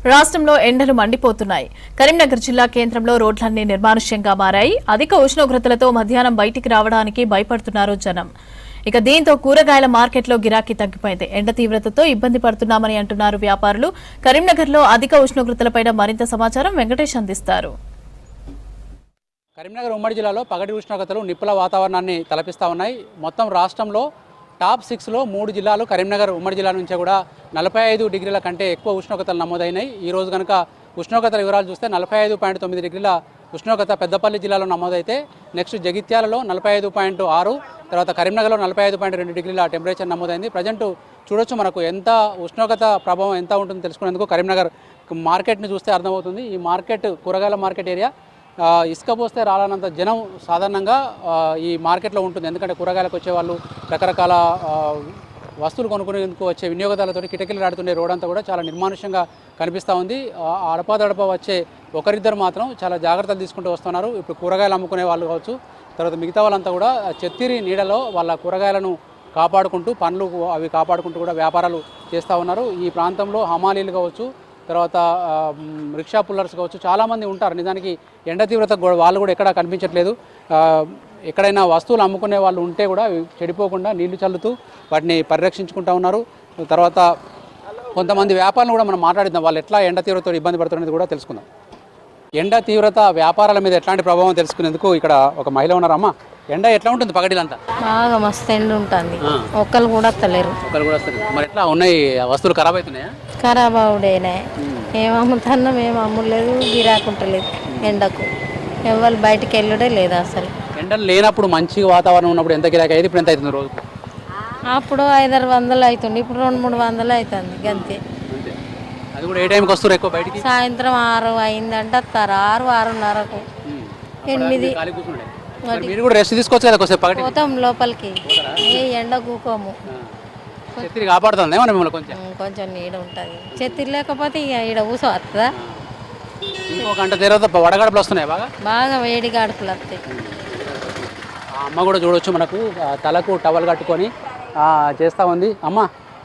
రాష్ట్రంలో ఎండలు మండిపోతున్నాయి. కరీంనగర్ జిల్లా కేంద్రంలో రోడ్లన్నీ నిర్మానుష్యంగా మారాయి. అధిక ఉష్ణోగ్రతలతో మధ్యాహ్నం బయటికి రావడానికి భయపడుతున్నారు జనం. ఇక దీంతో కూరగాయల మార్కెట్లో గిరాకీ తగ్గిపోయింది. ఎండ తీవ్రతతో ఇబ్బంది పడుతున్నామని అంటున్నారు వ్యాపారులు. కరీంనగర్లో అధిక ఉష్ణోగ్రతలపై మరింత సమాచారం వెంకటేష్ అందిస్తారు. కరీంనగర్ ఉమ్మడి జిల్లాలో పగటి ఉష్ణోగ్రతలు నిప్పుల వాతావరణాన్ని తలపిస్తూ ఉన్నాయి. మొత్తం రాష్ట్రంలో టాప్ 6లో 3 జిల్లాలు కరీంనగర్ ఉమ్మడి జిల్లా నుంచే కూడా 45 డిగ్రీల కంటే ఎక్కువ ఉష్ణోగ్రతలు నమోదైనాయి. ఈరోజు కనుక ఉష్ణోగ్రతల వివరాలు చూస్తే 45.9 డిగ్రీల ఉష్ణోగ్రత పెద్దపల్లి జిల్లాలో నమోదైతే నెక్స్ట్ జగిత్యాలలో 45.6, తర్వాత కరీంనగర్లో 45.2 డిగ్రీల టెంపరేచర్ నమోదైంది. ప్రజెంట్ చూడొచ్చు మనకు ఎంత ఉష్ణోగ్రత ప్రభావం ఎంత ఉంటుందో తెలుసుకునేందుకు కరీంనగర్ మార్కెట్ని చూస్తే అర్థమవుతుంది. ఈ మార్కెట్ కూరగాయల మార్కెట్ ఏరియా ఇసుక పోస్తే రాలనంత జనం సాధారణంగా ఈ మార్కెట్లో ఉంటుంది. ఎందుకంటే కూరగాయలకు వచ్చే వాళ్ళు రకరకాల వస్తువులు కొనుక్కునేందుకు వచ్చే వినియోగదారులతో కిటకిలు ఆడుతుండే రోడ్ అంతా కూడా చాలా నిర్మానుష్యంగా కనిపిస్తూ ఉంది. అడపాదడప వచ్చే ఒకరిద్దరు మాత్రం చాలా జాగ్రత్తలు తీసుకుంటూ వస్తున్నారు. ఇప్పుడు కూరగాయలు అమ్ముకునే వాళ్ళు కావచ్చు, తర్వాత మిగతా వాళ్ళంతా కూడా చెత్తిరి నీడలో వాళ్ళ కూరగాయలను కాపాడుకుంటూ పండ్లు అవి కాపాడుకుంటూ కూడా వ్యాపారాలు చేస్తూ ఉన్నారు. ఈ ప్రాంతంలో హమాలీలు కావచ్చు, తర్వాత రిక్షా పుల్లర్స్ కావచ్చు చాలామంది ఉంటారు. నిజానికి ఎండ తీవ్రత వాళ్ళు కూడా ఎక్కడా కనిపించట్లేదు. ఎక్కడైనా వస్తువులు అమ్ముకునే వాళ్ళు ఉంటే కూడా చెడిపోకుండా నీళ్లు చల్లుతూ వాటిని పరిరక్షించుకుంటూ ఉన్నారు. తర్వాత కొంతమంది వ్యాపారులు కూడా మనం మాట్లాడిద్దాం, వాళ్ళు ఎట్లా ఎండ తీవ్రతతో ఇబ్బంది పడుతున్నది కూడా తెలుసుకుందాం. ఎండ తీవ్రత వ్యాపారాల మీద ఎట్లాంటి ప్రభావం తెలుసుకునేందుకు ఇక్కడ ఒక మహిళ ఉన్నారమ్మా. ఎండ ఎట్లా ఉంటుంది పగటిలంతా? బాగా మస్తు ఎండ ఉంటుంది. ఒక్కరు కూడా వస్తలేరు. మరి ఎట్లా ఉన్నాయి వస్తువులు ఖరాబ్ అవుతున్నాయా? ఖరాబ్ అవుడేనే. ఏం అమ్ముతున్నాం, ఏం అమ్ములేదు, గిరాకుంటలేదు ఎండకు. ఎవరు బయటికి వెళ్ళడే లేదు అసలు. ఎండలు లేనప్పుడు మంచి వాతావరణం ఉన్నప్పుడు ఎంత గిరాకీ అయితే ఇప్పుడు ఎంత అవుతుంది రోజు? అప్పుడు 500-600 అవుతుంది, ఇప్పుడు 200-300 అవుతుంది గంతే. అది కూడా ఏ టైంకి వస్తారు ఎక్కువ బయటికి? సాయంత్రం 6 అయిందంటే వస్తారు. 6-6:30కు 8. మీరు కూడా రెస్ట్ తీసుకోవచ్చు కదా కొంచెం పగటి? పోతాం లోపలికి, ఏ ఎండ కూకోము. చెత్తిరి కాపాడుతుంది ఏమన్నా మిమ్మల్ని? కొంచెం నీడ ఉంటుంది. చెత్తి లేకపోతే ఇక ఈడ ఊస వస్తుందా? ఇంకో గంట తర్వాత వడగడపలు వస్తున్నాయి బాగా బాగా వేడి గడుపులు వస్తాయి. అమ్మ కూడా చూడవచ్చు, మనకు తలకు టవల్ కట్టుకొని చేస్తూ ఉంది. అమ్మ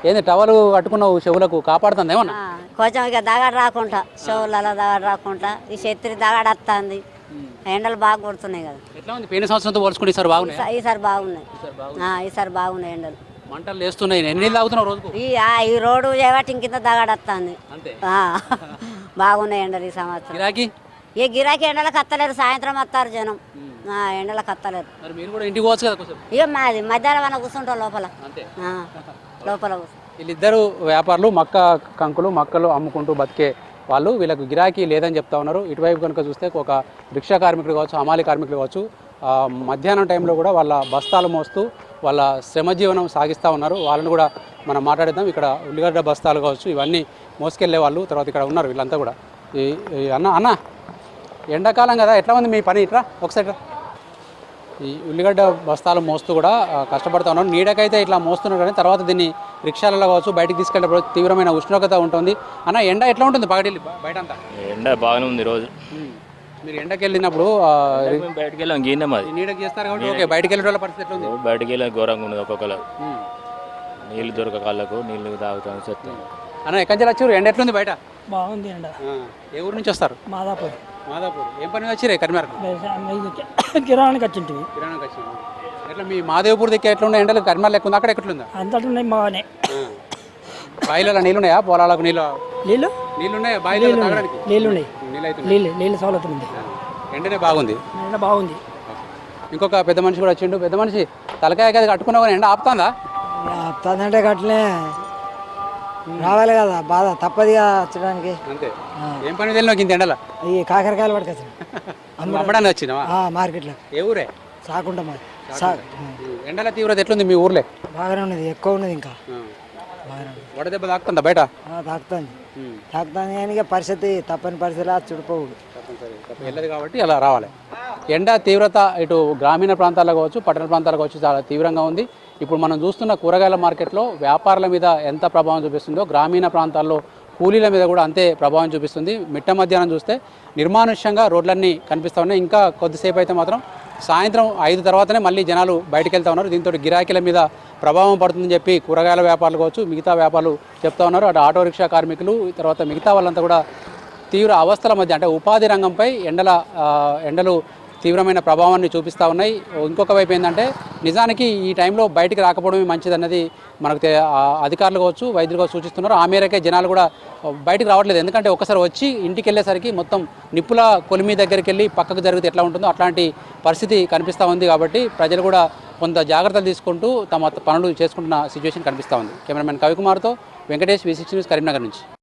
ఏంది టవల్ కట్టుకున్నావు, చెవులకు కాపాడుతుంది ఏమన్నా? కొంచెం ఇక దగడ రాకుండా, చెవులలో దగడ రాకుండా, ఈ చెత్తిరి దగడ వస్తుంది. ఎండలు బాగా కొడుతున్నాయి కదా. ఎట్లా ఉంది పోయిన సంవత్సరంతో పోల్చుకుంటే ఈసారి బాగున్నాయి? ఈసారి బాగున్నాయి. ఈసారి బాగున్నాయి ఎండలు. మంటలు వేస్తున్నాయి. ఎన్ని నీళ్ళు తాగుతున్నావు రోజుకు? ఈ రోడ్డు చేయబట్టి ఇంకింత దగడ వస్తుంది. బాగున్నాయి ఎండలు ఈ సంవత్సరం. ఏ గిరాకీ ఎండలకు వస్తలేరు, సాయంత్రం వస్తారు జనం. ఎండలకు వస్తలేరు. మీరు కూడా ఇంటికి పోవచ్చు కదా కొంచెం? ఇక మాది మధ్యాహ్నం మనం కూర్చుంటాం లోపల. లోపల వీళ్ళిద్దరు వ్యాపారులు మక్కలు అమ్ముకుంటూ బతికే వాళ్ళు. వీళ్ళకు గిరాకీ లేదని చెప్తా ఉన్నారు. ఇటువైపు కనుక చూస్తే ఒక రిక్షా కార్మికులు కావచ్చు, హమాలి కార్మికులు కావచ్చు, మధ్యాహ్నం టైంలో కూడా వాళ్ళ బస్తాలు మోస్తూ వాళ్ళ శ్రమజీవనం సాగిస్తూ ఉన్నారు. వాళ్ళని కూడా మనం మాట్లాడిద్దాం. ఇక్కడ ఉల్లిగడ్డ బస్తాలు కావచ్చు ఇవన్నీ మోసుకెళ్లే వాళ్ళు తర్వాత ఇక్కడ ఉన్నారు వీళ్ళంతా కూడా. అన్న ఎండాకాలం కదా, ఎట్లా ఉంది మీ పని? ఇట్లా ఒకసారి ఈ ఉల్లిగడ్డ బస్తాలు మోస్తూ కూడా కష్టపడుతూ ఉన్నారు. నీడకైతే ఇట్లా మోస్తున్నారు, కానీ తర్వాత దీన్ని రిక్షాలలో కావచ్చు బయటికి తీసుకెళ్ళినప్పుడు తీవ్రమైన ఉష్ణోగ్రత ఉంటుంది. అన్న ఎండ ఎట్లా ఉంటుంది బయట అంతా? ఎండ బాగానే ఉంది రోజు. మీరు ఎండకి వెళ్ళినప్పుడు బయటకు వెళ్ళాం గీనే మాది నీడకి చేస్తారు కాబట్టి ఓకే. బయటకు వెళ్ళే వాళ్ళ పరిస్థితి ఎట్లా ఉంది? బయటకు వెళ్ళి ఘోరంగా ఉన్నది. ఒక్కొక్కరు నీళ్ళు దొరక కాళ్ళకు నీళ్ళు తాగుతాను చెప్తాను. అన్న ఎక్కడి నుంచి వచ్చారు? ఎండ ఎట్లుంది బయట? బాగుంది ఎండ. ఏ ఊరు నుంచి వస్తారు? మాదాపూర్. ఏం పని వచ్చిరే? కరీంనగర్ కిరాణానికి వచ్చింటివి. ఎట్లా మీ మాదేవపూర్ దిక్కు ఎట్లున్నాయి ఎండలు? కరీంనగర్ లెక్క ఉంది, అక్కడ ఎట్లుందా? అంతటి ఉన్నాయి బాగానే. బాయిలలో నీళ్ళు ఉన్నాయా? పొలాలకు నీళ్ళు ఉన్నాయా? బాయిలో తాగడానికి నీళ్ళు ఉన్నాయి. నీళ్ళు సౌలభ్యం ఉంది. ఎండనే బాగుంది. ఎండ బాగుంది. ఇంకొక పెద్ద మనిషి కూడా వచ్చిండు. పెద్ద మనిషి తలకాయ కదా కట్టుకున్నావు కానీ ఎండ ఆపుతుందా? ఆపుతుందంటే కట్టలే రావాలి కదా, బాధ తప్పది కదా వచ్చడానికి. అంతే. ఏం పని వెళ్ళినావు ఇంత ఎండల? ఈ కాకరకాయలు పట్టుకొచ్చిన అమ్మడానికి వచ్చినావా మార్కెట్లో? ఏ ఊరే? సాకుంటా మరి. ఎండల తీవ్రత ఎట్లుంది మీ ఊర్లే? బాగానే ఉన్నది, ఎక్కువ ఉన్నది. ఇంకా వడదెబ్బ తాకుతుందా బయట? తాకుతుంది కానీ పరిస్థితి తప్పని పరిస్థితి చుడిపోవుడు వెళ్ళదు కాబట్టి అలా రావాలి. ఎండ తీవ్రత ఇటు గ్రామీణ ప్రాంతాల్లో కావచ్చు, పట్టణ ప్రాంతాల్లో కావచ్చు చాలా తీవ్రంగా ఉంది. ఇప్పుడు మనం చూస్తున్న కూరగాయల మార్కెట్లో వ్యాపారుల మీద ఎంత ప్రభావం చూపిస్తుందో గ్రామీణ ప్రాంతాల్లో కూలీల మీద కూడా అంతే ప్రభావం చూపిస్తుంది. మిట్ట మధ్యాహ్నం చూస్తే నిర్మానుష్యంగా రోడ్లన్నీ కనిపిస్తూ ఉన్నాయి. ఇంకా కొద్దిసేపు అయితే మాత్రం సాయంత్రం 5 తర్వాతనే మళ్ళీ జనాలు బయటకు వెళ్తా ఉన్నారు. దీంతో గిరాకీల మీద ప్రభావం పడుతుందని చెప్పి కూరగాయల వ్యాపారులు కావచ్చు, మిగతా వ్యాపారులు చెప్తా ఉన్నారు. అటు ఆటో రిక్షా కార్మికులు, తర్వాత మిగతా వాళ్ళంతా కూడా తీవ్ర అవస్థల మధ్య, అంటే ఉపాధి రంగంపై ఎండలు తీవ్రమైన ప్రభావాన్ని చూపిస్తూ ఉన్నాయి. ఇంకొక వైపు ఏంటంటే నిజానికి ఈ టైంలో బయటికి రాకపోవడమే మంచిదన్నది మనకు అధికారులు కావచ్చు, వైద్యులు కావచ్చు సూచిస్తున్నారు. ఆ మేరకే జనాలు కూడా బయటికి రావట్లేదు. ఎందుకంటే ఒకసారి వచ్చి ఇంటికి వెళ్ళేసరికి మొత్తం నిప్పుల కొలిమి దగ్గరికి వెళ్ళి పక్కకు జరిగితే ఎట్లా ఉంటుందో అట్లాంటి పరిస్థితి కనిపిస్తూ ఉంది. కాబట్టి ప్రజలు కూడా కొంత జాగ్రత్తలు తీసుకుంటూ తమ పనులు చేసుకుంటున్న సిచ్యువేషన్ కనిపిస్తూ ఉంది. కెమెరామెన్ కవికుమార్తో వెంకటేష్, V6 న్యూస్, కరీంనగర్ నుంచి.